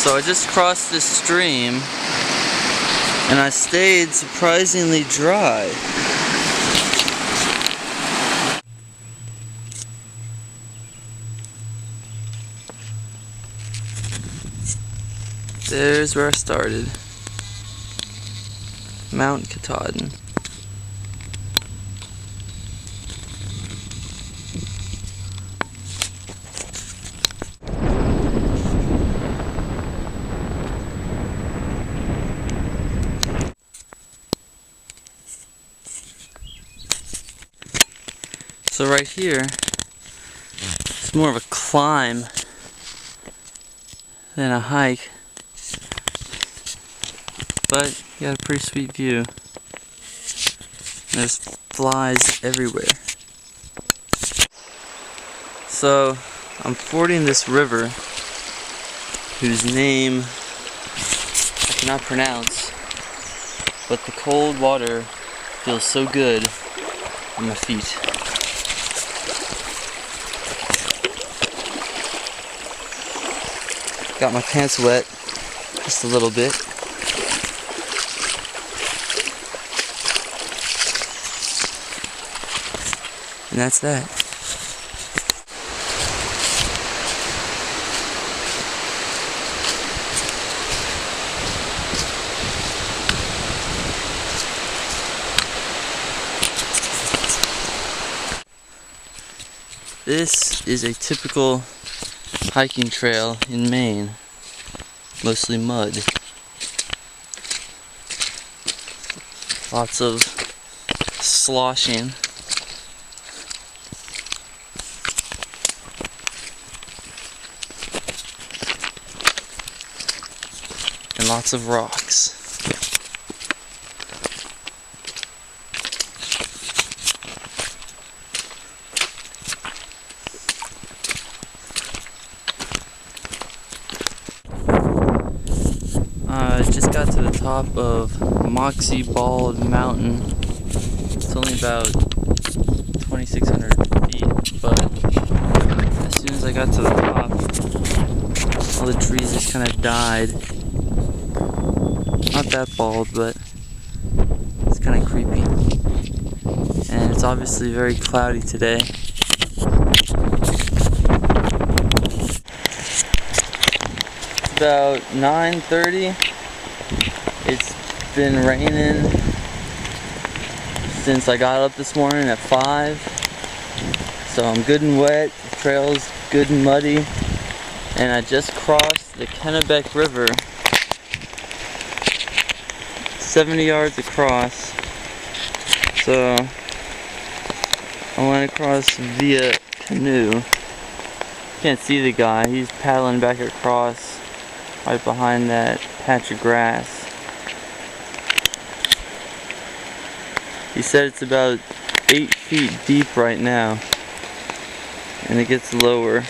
So I just crossed this stream and I stayed surprisingly dry. There's where I started. Mount Katahdin. So right here, it's more of a climb than a hike, but you got a pretty sweet view. There's flies everywhere. So I'm fording this river whose name I cannot pronounce, but the cold water feels so good on my feet. Got my pants wet just a little bit. And that's that. This is a typical hiking trail in Maine. Mostly mud. Lots of sloshing. And lots of rocks. I just got to the top of Moxie Bald Mountain. It's only about 2,600 feet, but as soon as I got to the top, all the trees just kind of died. Not that bald, but it's kind of creepy. And it's obviously very cloudy today. It's about 9:30. It's been raining since I got up this morning at 5. So I'm good and wet, the trail's good and muddy. And I just crossed the Kennebec River, 70 yards across. So I went across via canoe. Can't see the guy, he's paddling back across right behind that patch of grass. He said it's about 8 feet deep right now, and it gets lower.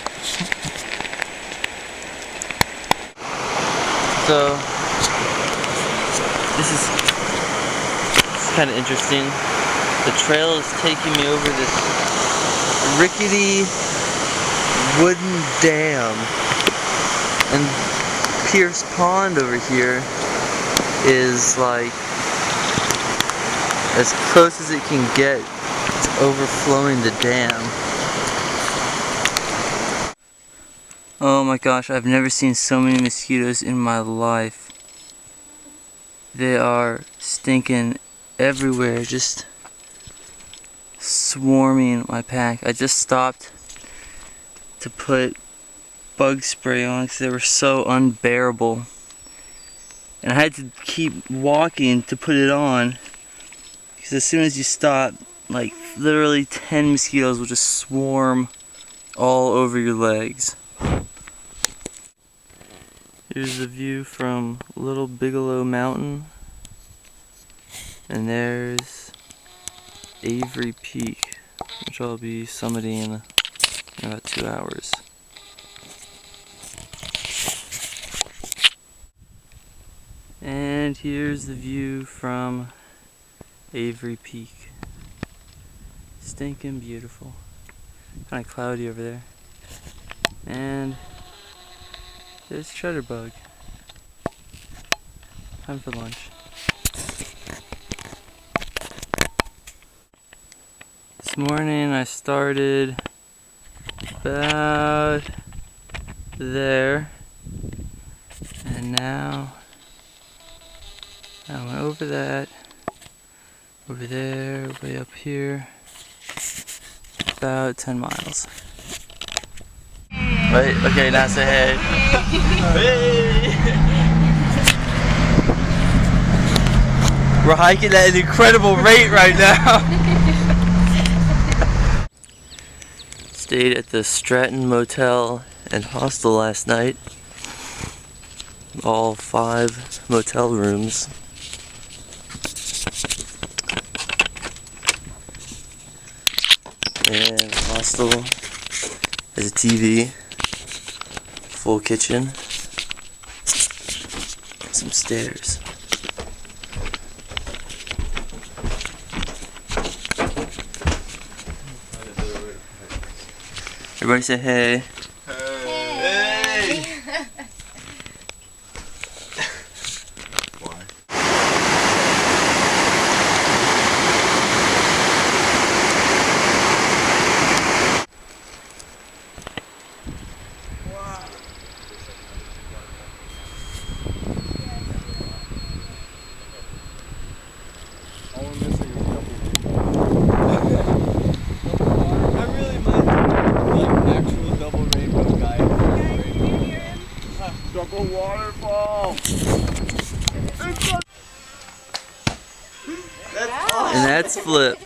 So this is kind of interesting. The trail is taking me over this rickety wooden dam, and Pierce Pond over here is like as close as it can get to overflowing the dam. Oh my gosh, I've never seen so many mosquitoes in my life. They are stinking everywhere, just swarming my pack. I just stopped to put bug spray on because they were so unbearable. And I had to keep walking to put it on because as soon as you stop, like literally 10 mosquitoes will just swarm all over your legs. Here's the view from Little Bigelow Mountain, and there's Avery Peak, which I'll be summiting in about 2 hours. And here's the view from Avery Peak. Stinking beautiful. Kind of cloudy over there. And there's Shutterbug. time for lunch. This morning I started about there, and now I went over that, over there, way up here, about 10 miles. Wait, okay, now say hey. Hey! We're hiking at an incredible rate right now. Stayed at the Stratton Motel and Hostel last night. All 5 motel rooms. And hostel has a TV, full kitchen, and some stairs. Everybody say hey. Hey! Why? All I'm missing is I really might like actual double rainbow guy. Double waterfall! That's awesome. And that's Flip.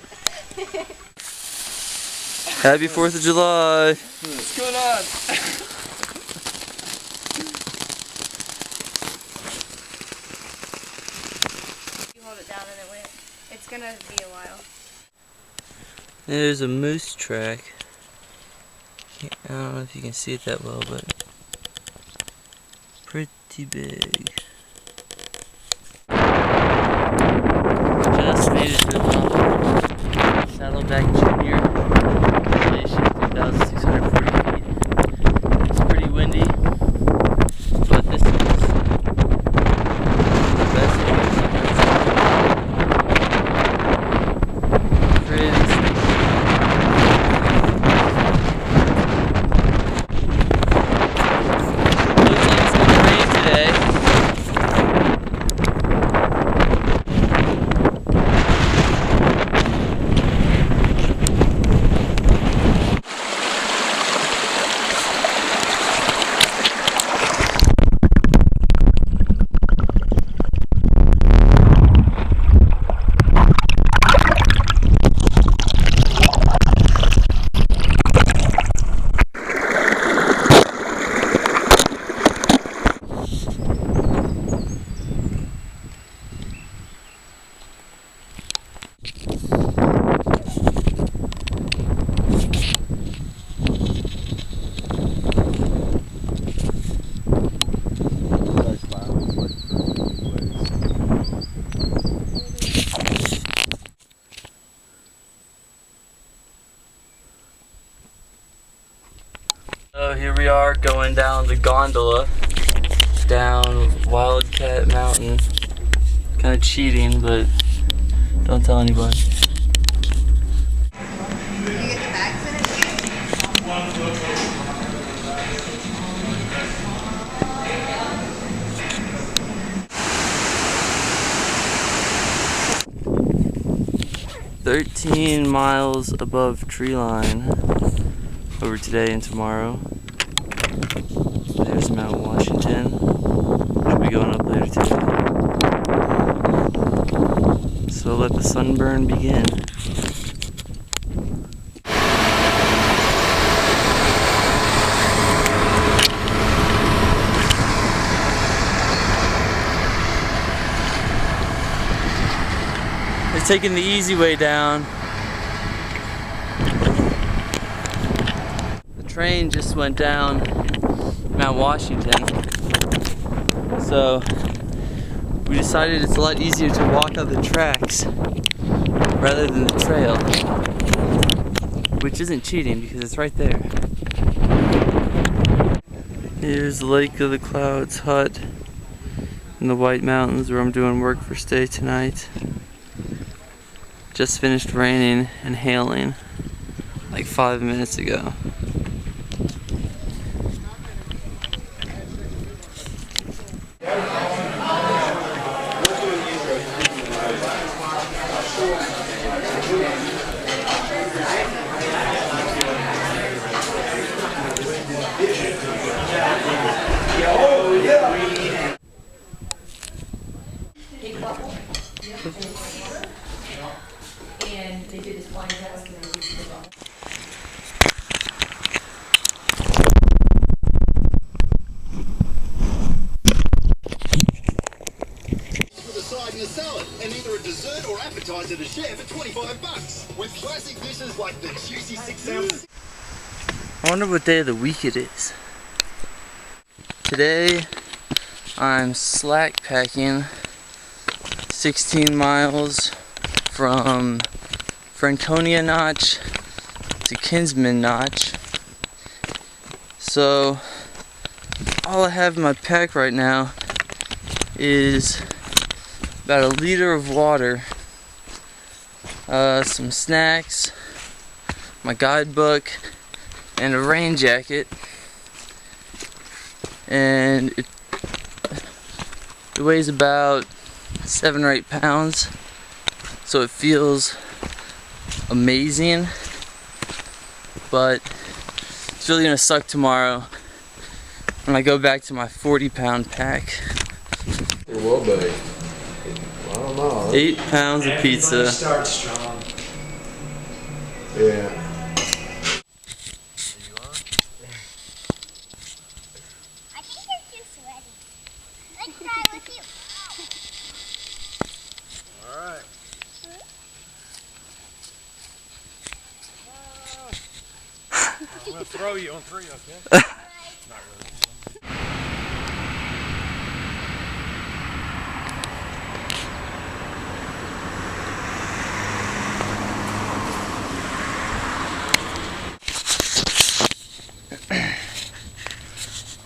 Happy 4th of July. What's going on? You hold it down and it went. It's gonna be a while. There's a moose track. I don't know if you can see it that well, but pretty big. Just made it to the top. Saddleback Junior. Elevation 3,640 feet. It's pretty windy, but this is the best view I've ever seen. Pretty steep. Looks like it's gonna rain today. So here we are going down the gondola down Wildcat Mountain. Kind of cheating, but don't tell anybody. Did you get the bags in it? 13 miles above tree line over today and tomorrow. There's Mount Washington. Should be going up later today. So let the sunburn begin. They're taking the easy way down. The train just went down Mount Washington. So we decided it's a lot easier to walk on the tracks rather than the trail. Which isn't cheating because it's right there. Here's Lake of the Clouds hut. in the White Mountains where I'm doing work for stay tonight. Just finished raining and hailing like 5 minutes ago. And they did this blind test and they used it. With a side and a salad, and either a dessert or appetizer to share for $25. With classic dishes like the juicy 6-ounce. I wonder what day of the week it is. Today I'm slack packing 16 miles from Franconia Notch to Kinsman Notch. So all I have in my pack right now is about a liter of water, some snacks, my guidebook, and a rain jacket. And it weighs about 7 or 8 pounds, so it feels amazing, but it's really gonna suck tomorrow when I go back to my 40-pound pack. It will be. I don't know. 8 pounds of pizza. Start strong. Yeah. I think you're too sweaty. Let's try with you. Alright. I'm gonna throw you on 3, okay? Not really.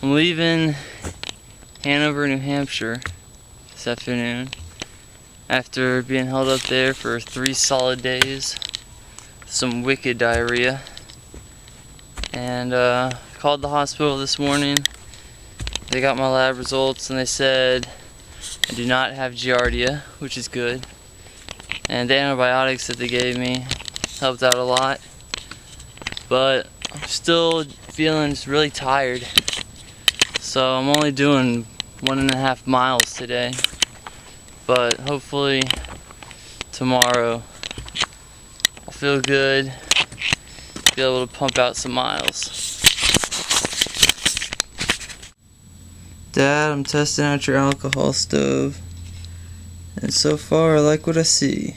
I'm leaving Hanover, New Hampshire this afternoon after being held up there for 3 solid days. Some wicked diarrhea. And called the hospital this morning. They got my lab results and they said I do not have Giardia, which is good. And the antibiotics that they gave me helped out a lot. But I'm still feeling just really tired. So I'm only doing 1.5 miles today. But hopefully tomorrow I'll feel good, be able to pump out some miles. Dad, I'm testing out your alcohol stove, and so far I like what I see.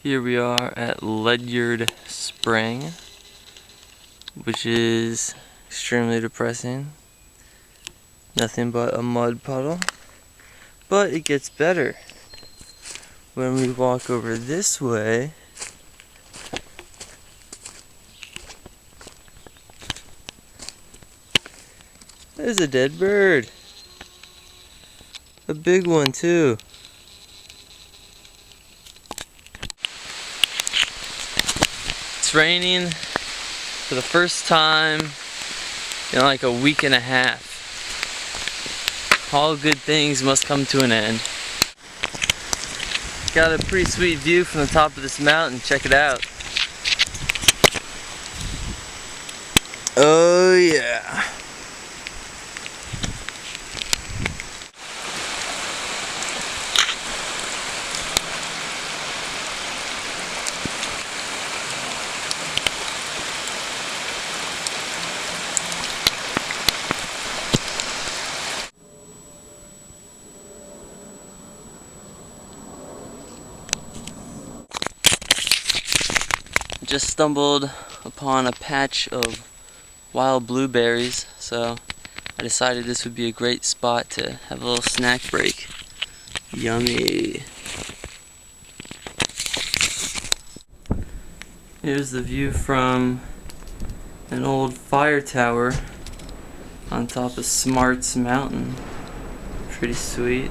Here we are at Ledyard Spring, which is extremely depressing. Nothing but a mud puddle. But it gets better when we walk over this way. There's a dead bird. A big one too. It's raining for the first time in like a week and a half. All good things must come to an end. Got a pretty sweet view from the top of this mountain. Check it out. Oh yeah. Just stumbled upon a patch of wild blueberries, so I decided this would be a great spot to have a little snack break. Yummy. Here's the view from an old fire tower on top of Smarts Mountain. Pretty sweet.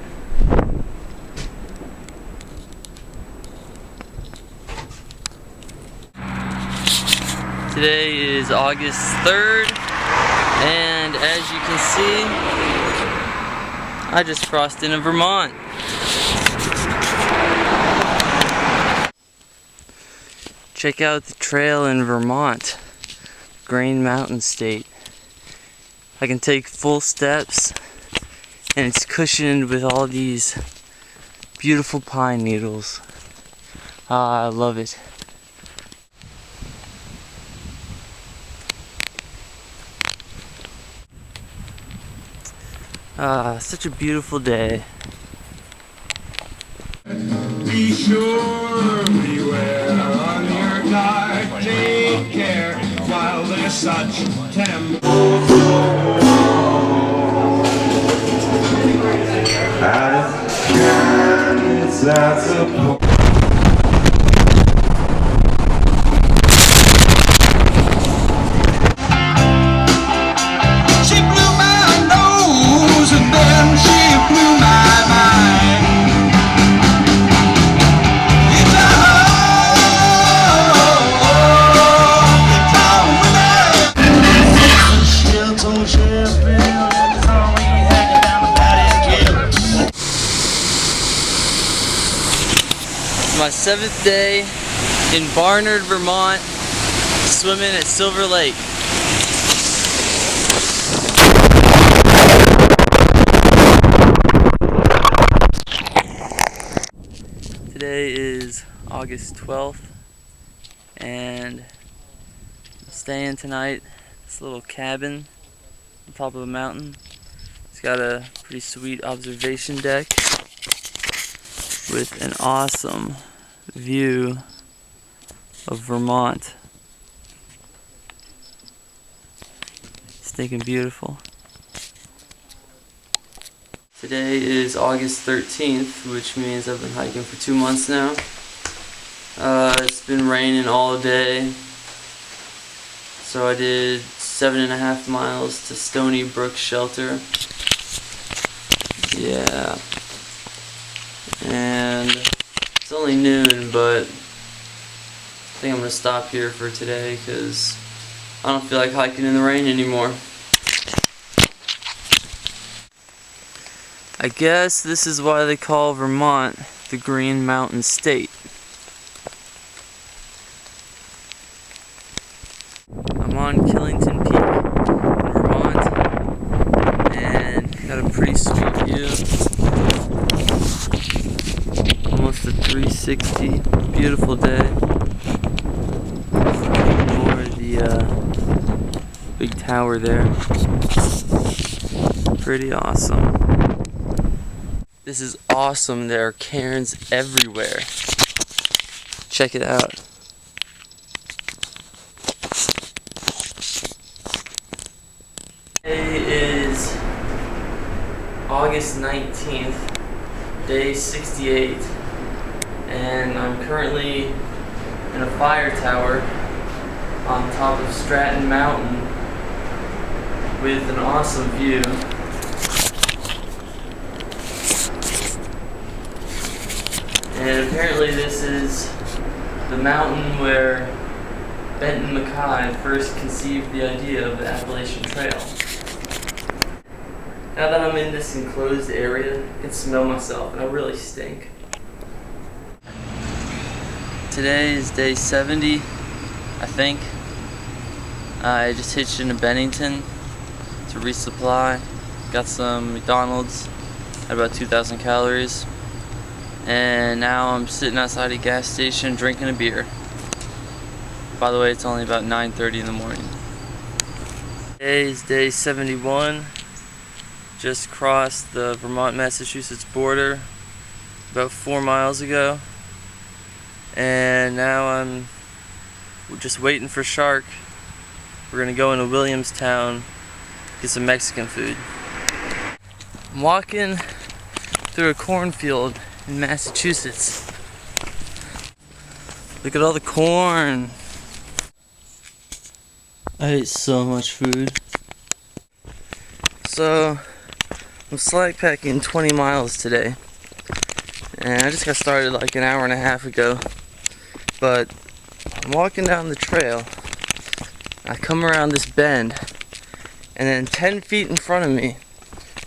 Today is August 3rd, and as you can see, I just crossed into Vermont. Check out the trail in Vermont, Green Mountain State. I can take full steps, and it's cushioned with all these beautiful pine needles. Ah, I love it. Ah, such a beautiful day. Be sure, beware on your guard, take care while there's such tempo. She blew my nose and then she blew my mind. My 7th day in Barnard, Vermont, swimming at Silver Lake. Today is August 12th, and I'm staying tonight at this little cabin on top of a mountain. It's got a pretty sweet observation deck with an awesome view of Vermont. Stinking beautiful. Today is August 13th, which means I've been hiking for 2 months now. It's been raining all day, so I did 7.5 miles to Stony Brook Shelter. Yeah. And it's only noon, but I think I'm gonna stop here for today because I don't feel like hiking in the rain anymore. I guess this is why they call Vermont the Green Mountain State. I'm on Killington Peak in Vermont and got a pretty sweet view. Almost a 360, beautiful day. More the big tower there. Pretty awesome. This is awesome. There are cairns everywhere. Check it out. Today is August 19th, day 68, and I'm currently in a fire tower on top of Stratton Mountain with an awesome view. And apparently this is the mountain where Benton Mackay first conceived the idea of the Appalachian Trail. Now that I'm in this enclosed area, I can smell myself and I really stink. Today is day 70, I think. I just hitched into Bennington to resupply. Got some McDonald's at about 2,000 calories. And now I'm sitting outside a gas station drinking a beer. By the way, it's only about 9:30 in the morning. Today is day 71. Just crossed the Vermont-Massachusetts border about 4 miles ago. And now I'm just waiting for Shark. We're gonna go into Williamstown, get some Mexican food. I'm walking through a cornfield in Massachusetts. Look at all the corn. I ate so much food. So, I'm slack packing 20 miles today, and I just got started like an hour and a half ago, but I'm walking down the trail. I come around this bend, and then 10 feet in front of me,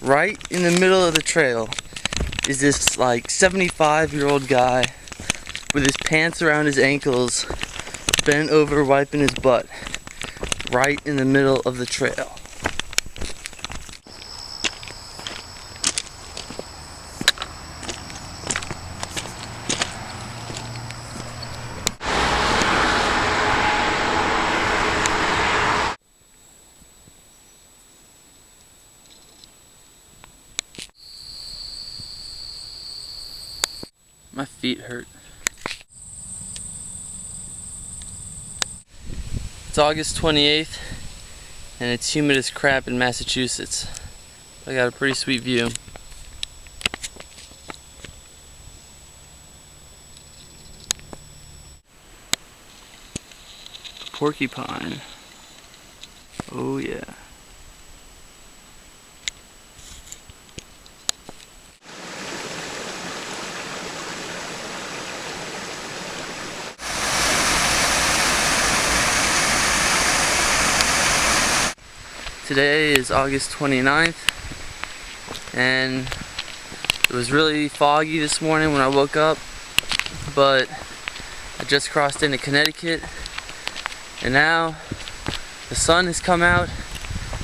right in the middle of the trail, is this like 75-year-old guy with his pants around his ankles, bent over wiping his butt, right in the middle of the trail. My feet hurt. It's August 28th, and it's humid as crap in Massachusetts. I got a pretty sweet view. Porcupine. Oh yeah. Today is August 29th, and it was really foggy this morning when I woke up, but I just crossed into Connecticut, and now the sun has come out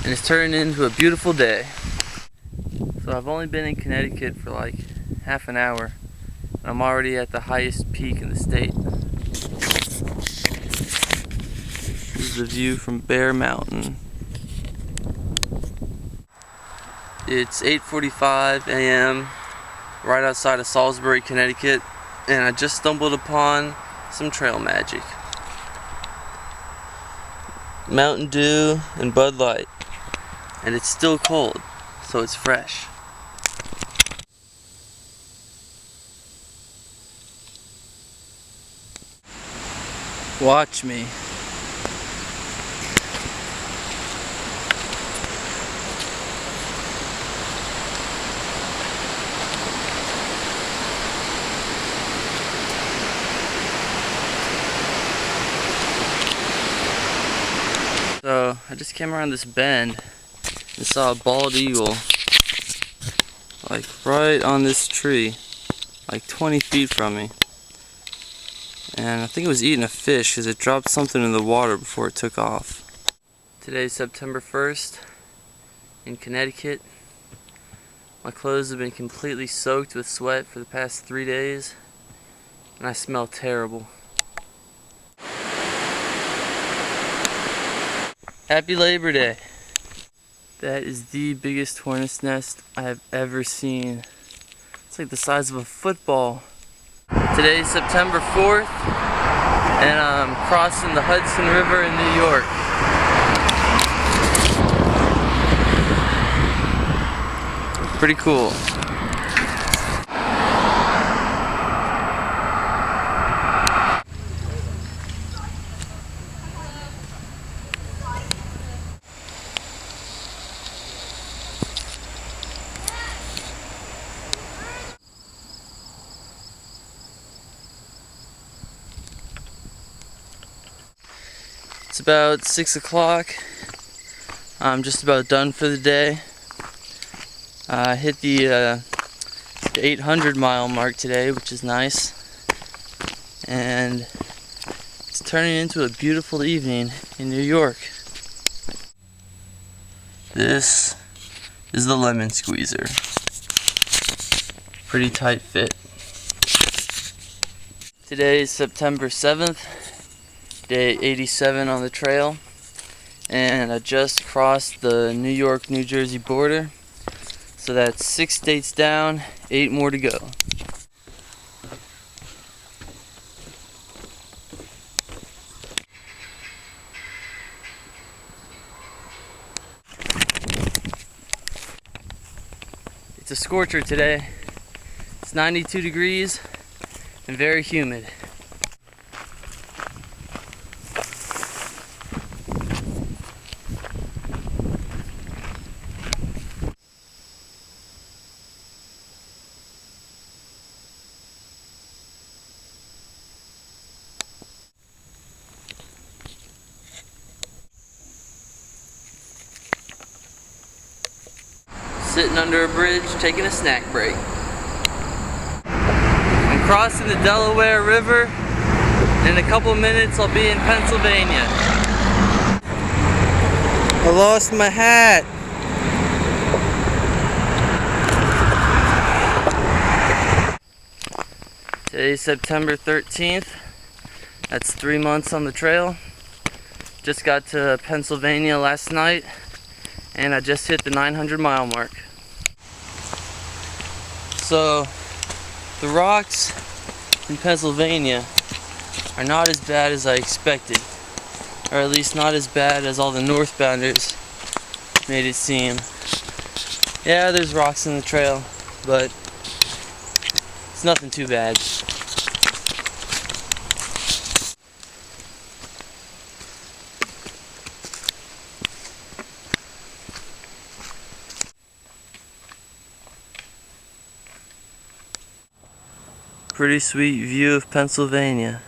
and it's turned into a beautiful day. So I've only been in Connecticut for like half an hour, and I'm already at the highest peak in the state. This is the view from Bear Mountain. It's 8:45 a.m. right outside of Salisbury, Connecticut, and I just stumbled upon some trail magic. Mountain Dew and Bud Light, and it's still cold, so it's fresh. Watch me. So I just came around this bend and saw a bald eagle like right on this tree, like 20 feet from me. And I think it was eating a fish because it dropped something in the water before it took off. Today's September 1st in Connecticut. My clothes have been completely soaked with sweat for the past 3 days, and I smell terrible. Happy Labor Day! That is the biggest hornet's nest I have ever seen. It's like the size of a football. Today's September 4th, and I'm crossing the Hudson River in New York. Pretty cool. It's about 6 o'clock. I'm just about done for the day. I hit the 800 mile mark today, which is nice. And it's turning into a beautiful evening in New York. This is the lemon squeezer. Pretty tight fit. Today is September 7th. Day 87 on the trail, and I just crossed the New York-New Jersey border, so that's 6 states down, 8 more to go. It's a scorcher today. It's 92 degrees and very humid. sitting under a bridge taking a snack break. I'm crossing the Delaware River. In a couple minutes I'll be in Pennsylvania. I lost my hat. Today's September 13th. That's 3 months on the trail. Just got to Pennsylvania last night and I just hit the 900-mile mark. So the rocks in Pennsylvania are not as bad as I expected, or at least not as bad as all the northbounders made it seem. Yeah, there's rocks in the trail, but it's nothing too bad. Pretty sweet view of Pennsylvania.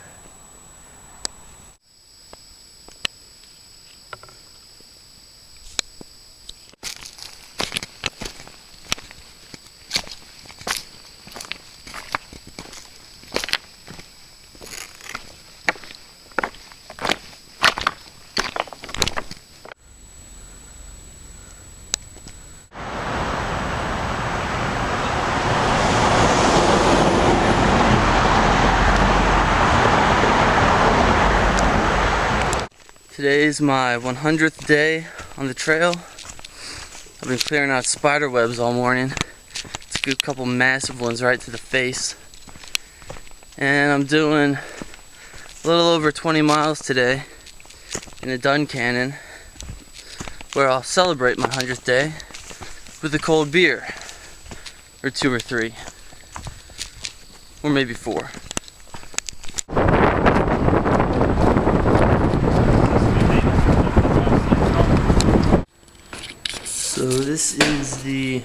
Today's my 100th day on the trail. I've been clearing out spider webs all morning. It's a good couple massive ones right to the face. And I'm doing a little over 20 miles today in the Dun Canyon, where I'll celebrate my 100th day with a cold beer. Or 2 or 3. Or maybe 4. So this is the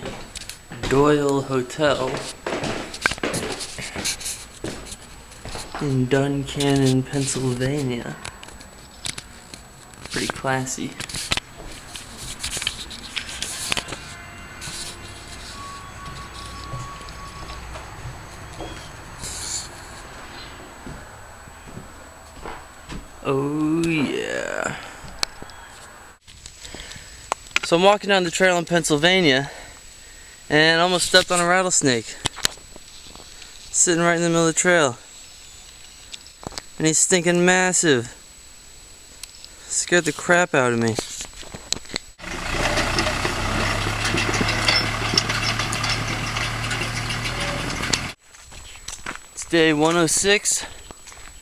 Doyle Hotel in Dun Canyon, Pennsylvania. Pretty classy. Oh yeah. So I'm walking down the trail in Pennsylvania and almost stepped on a rattlesnake. Sitting right in the middle of the trail. And he's stinking massive. Scared the crap out of me. It's day 106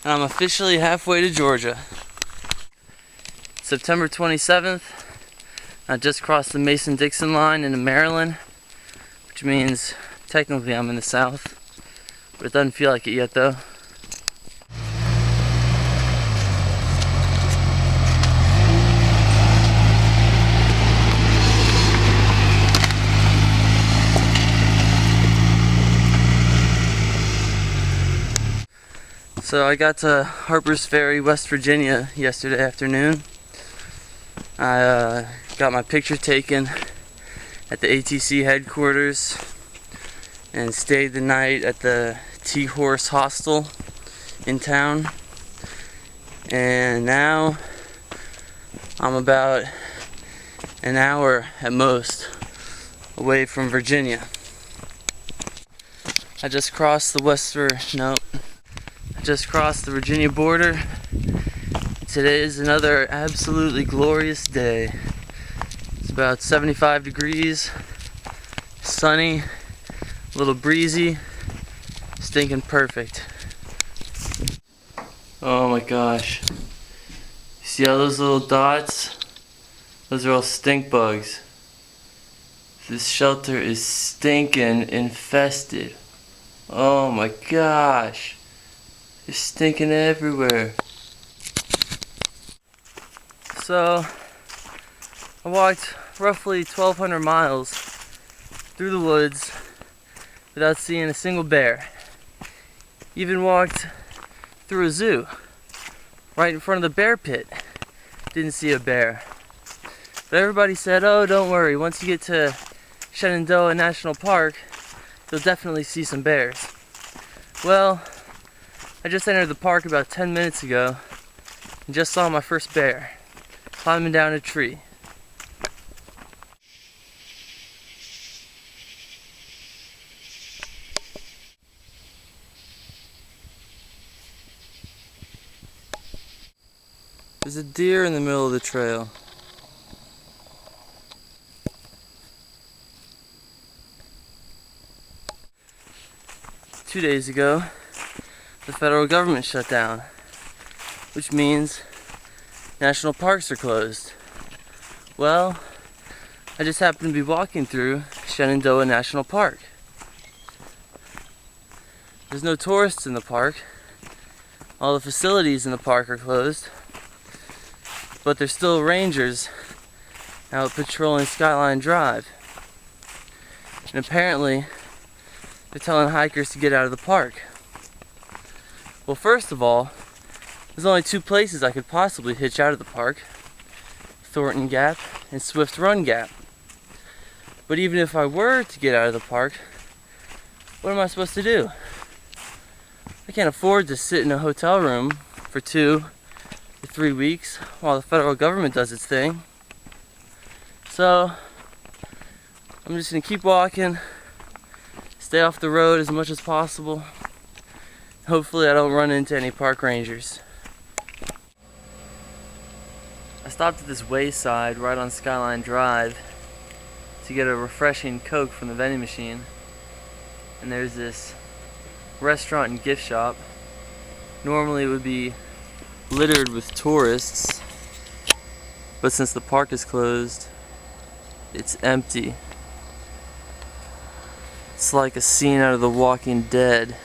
and I'm officially halfway to Georgia. September 27th. I just crossed the Mason-Dixon line into Maryland, which means technically I'm in the South, but it doesn't feel like it yet though. So I got to Harper's Ferry, West Virginia yesterday afternoon. I got my picture taken at the ATC headquarters and stayed the night at the T-Horse Hostel in town. And now I'm about an hour at most away from Virginia. I just crossed the Virginia border. Today is another absolutely glorious day. It's about 75 degrees, sunny, a little breezy, stinking perfect. Oh my gosh. See all those little dots? Those are all stink bugs. This shelter is stinking infested. Oh my gosh. They're stinking everywhere. So, I walked roughly 1,200 miles through the woods without seeing a single bear. Even walked through a zoo right in front of the bear pit. Didn't see a bear. But everybody said, oh, don't worry, once you get to Shenandoah National Park, you'll definitely see some bears. Well, I just entered the park about 10 minutes ago and just saw my first bear climbing down a tree. There's a deer in the middle of the trail. Two days ago, the federal government shut down, which means national parks are closed. Well, I just happened to be walking through Shenandoah National Park. There's no tourists in the park. All the facilities in the park are closed. But there's still rangers out patrolling Skyline Drive. And apparently, they're telling hikers to get out of the park. Well, first of all, there's only two places I could possibly hitch out of the park: Thornton Gap and Swift Run Gap. But even if I were to get out of the park, what am I supposed to do? I can't afford to sit in a hotel room for 2 to 3 weeks while the federal government does its thing. So I'm just gonna keep walking, stay off the road as much as possible. Hopefully I don't run into any park rangers. I stopped at this wayside right on Skyline Drive to get a refreshing Coke from the vending machine. And there's this restaurant and gift shop. Normally it would be littered with tourists, but since the park is closed, it's empty. It's like a scene out of The Walking Dead.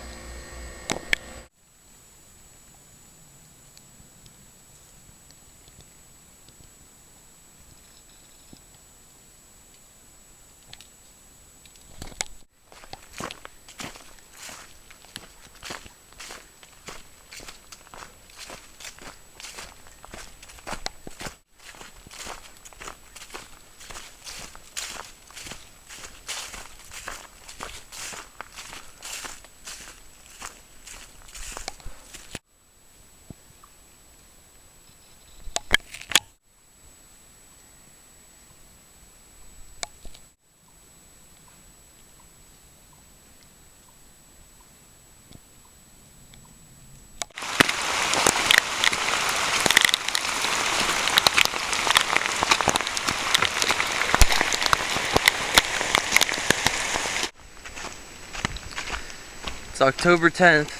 It's October 10th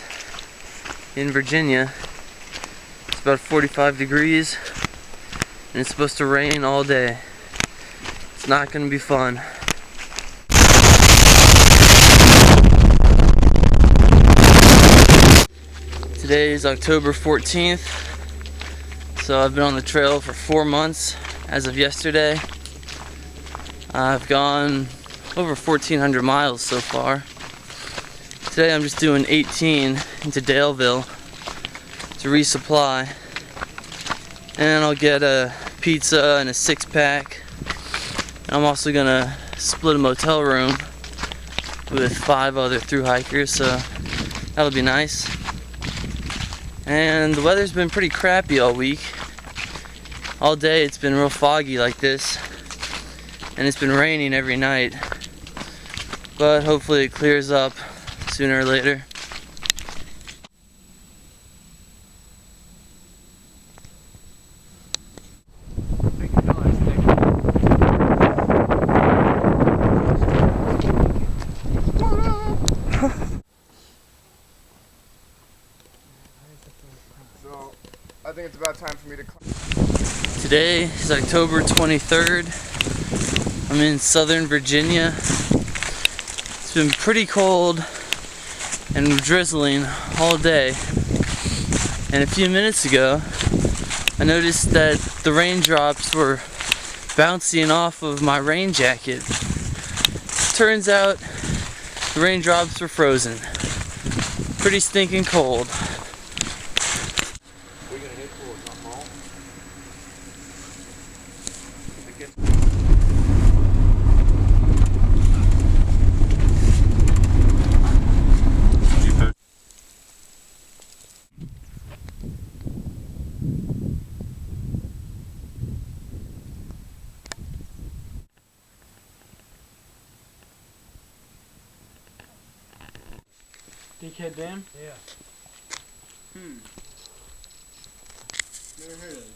in Virginia. It's about 45 degrees and it's supposed to rain all day. It's not going to be fun. Today is October 14th, so I've been on the trail for 4 months as of yesterday. I've gone over 1,400 miles so far. Today I'm just doing 18 into Daleville to resupply, and I'll get a pizza and a 6-pack. I'm also gonna split a motel room with 5 other thru-hikers, so that'll be nice. And the weather's been pretty crappy all week. All day it's been real foggy like this, and it's been raining every night, but hopefully it clears up sooner or later. So, I think it's about time for me to climb. Today is October 23rd. I'm in Southern Virginia. It's been pretty cold and drizzling all day, and a few minutes ago I noticed that the raindrops were bouncing off of my rain jacket. Turns out the raindrops were frozen. Pretty stinking cold. Dickhead Dam? Yeah. Never heard of it.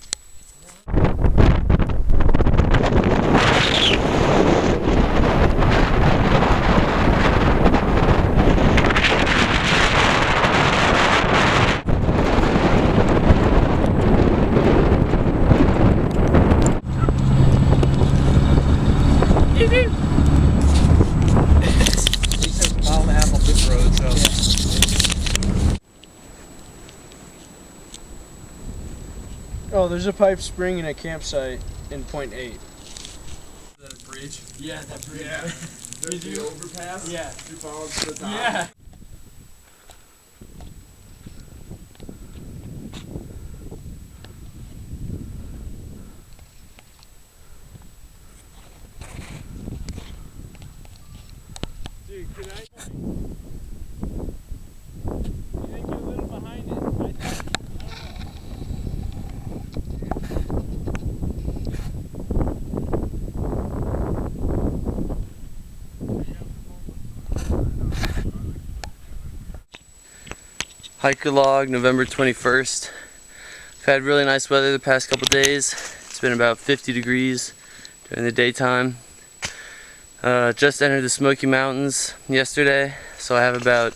Oh, there's a pipe spring and a campsite in point 8. Is that a bridge? Yeah, that bridge. Yeah. There's the overpass? Yeah. 2 pounds to the top? Yeah. Dude, can I? You think you're a little behind it? Hiker log, November 21st. We've had really nice weather the past couple days. It's been about 50 degrees during the daytime. Just entered the Smoky Mountains yesterday, so I have about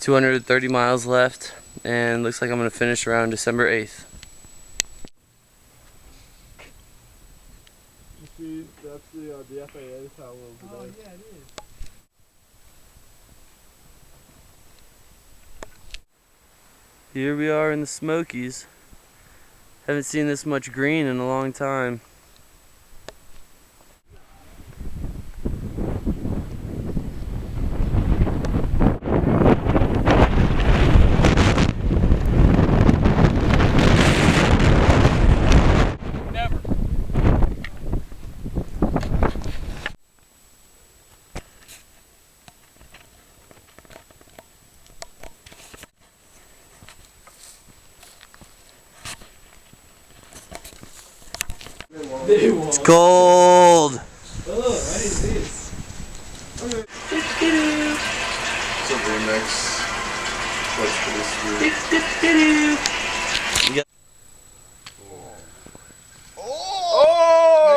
230 miles left, and looks like I'm going to finish around December 8th. You see, that's the FAA tower over there. Yeah, it is. Here we are in the Smokies. Haven't seen this much green in a long time. It's cold! Oh, what is this? It's a remix. Let's put this through.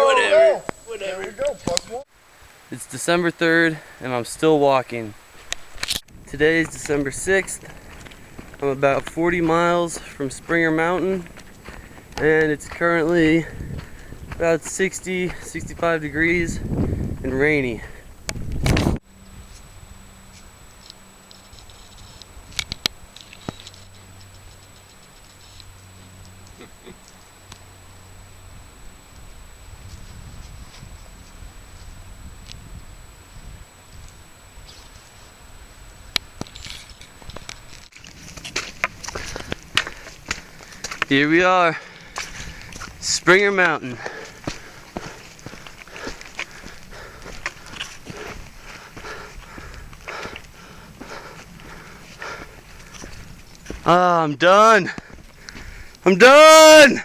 Whatever. There we go, +1. It's December 3rd and I'm still walking. Today is December 6th. I'm about 40 miles from Springer Mountain and it's currently about 65 degrees and rainy. Here we are, Springer Mountain. Ah, I'm done. I'm done!